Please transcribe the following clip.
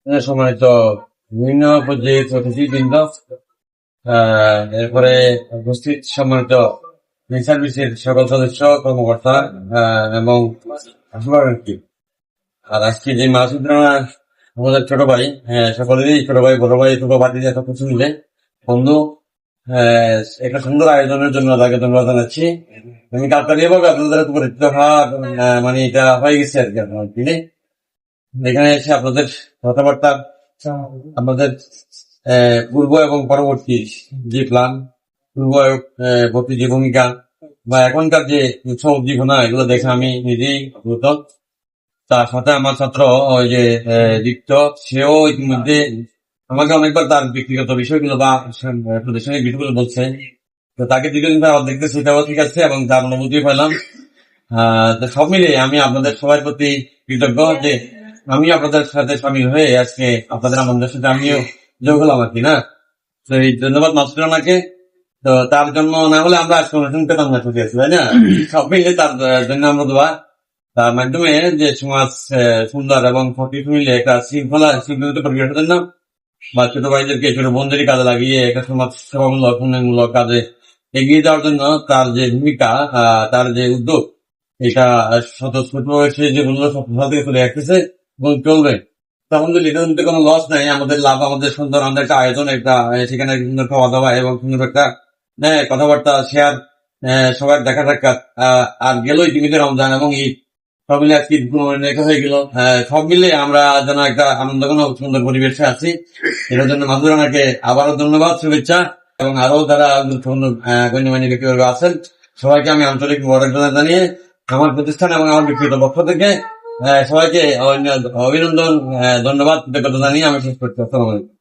সম্মানিত বিভিন্ন পর্যায়ে অতিথিবৃন্দ, এরপরে উপস্থিত সম্মানিত সার্ভিসের সকল সদস্য, কর্মকর্তা এবং শুভাকাঙ্ক্ষী। আর আজকে যে মাছ উদ্ধারণা আমাদের ছোট ভাই, সকলেরই ছোট ভাই, বড় ভাই, ছোট ভাই এত কিছু মিলে বন্ধু একটা সুন্দর আয়োজনের জন্য তাকে ধন্যবাদ জানাচ্ছি। আমি কালকারিয়ে ভাবে আপনাদের পরিচিত হওয়ার মানে এটা হয়ে গেছে আর কি। আপনার দিনে এখানে এসে আপনাদের কথাবার্তা, আমাদের পূর্ব এবং পরবর্তী যে প্ল্যান, পূর্ববর্তী যে ভূমিকা বা এখনকার যে উৎসব উদ্দীপনা, এগুলো দেখে আমি নিজেই অভিভূত। তার সাথে আমার ছাত্র ওই যে দীপ্ত, সেও ইতিমধ্যে আমাকে অনেকবার তার ব্যক্তিগত বিষয়গুলো বা প্রদর্শনের বিষয়গুলো বলছে। তো তাকে দীর্ঘদিন পর দেখতে সেটাও ঠিক আছে এবং তার অনুভূতি পেলাম। তো সব মিলে আমি আপনাদের সবার প্রতি কৃতজ্ঞ যে আমি আপনাদের সাথে সামিল হয়ে আজকে আপনাদের আমাদের সাথে আমিও যোগ হলাম আর কি না। তো এই ধন্যবাদ মাসুদ রানাকে। তো তার জন্য না হলে আমরা আজকে অনুষ্ঠান পেতাম না, ছুটি আছে তাই না। সব মিলে তার জন্য আমরা দোয়া, তার মাধ্যমে যে সমাজ সুন্দর এবং প্রকৃত মিলে একটা শৃঙ্খলিত পরিবেশের জন্য বা ছোট ভাইদেরকে ছোট বোনদেরই কাজে লাগিয়ে একটা সমাজ সেবামূলক উন্নয়নমূলক কাজে এগিয়ে যাওয়ার জন্য তার যে ভূমিকা, তার যে উদ্যোগ, এটা শত ছোট বয়সে যে বললো সব থেকে চলে আসতেছে এবং চলবে। তখন যদি এটার মধ্যে কোনো লস নাই, আমাদের লাভ, আমাদের সুন্দর, আমাদের একটা আয়োজন, একটা সেখানে সুন্দর খাওয়া দাওয়া এবং সুন্দর একটা কথাবার্তা শেয়ার, সবার দেখা সাক্ষাৎ, আর গেল ইতিমধ্যে রমজান এবং ঈদ, সব মিলে আজকে রেখা হয়ে গেল। সব মিলে আমরা যেন একটা আনন্দঘন সুন্দর পরিবেশে আছি। এটার জন্য মাসুদ রানাকে আবারও ধন্যবাদ, শুভেচ্ছা, এবং আরো যারা গুরুত্বপূর্ণ গণ্যমান্য ব্যক্তিবর্গ আছেন সবাইকে আমি আন্তরিক মোবারকবাদ জানিয়ে আমার প্রতিষ্ঠান এবং আমার ব্যক্তিগত পক্ষ থেকে সবাইকে অভিনন্দন, ধন্যবাদ, কৃতজ্ঞতা জানিয়ে আমি শেষ করছি। আসসালামু আলাইকুম।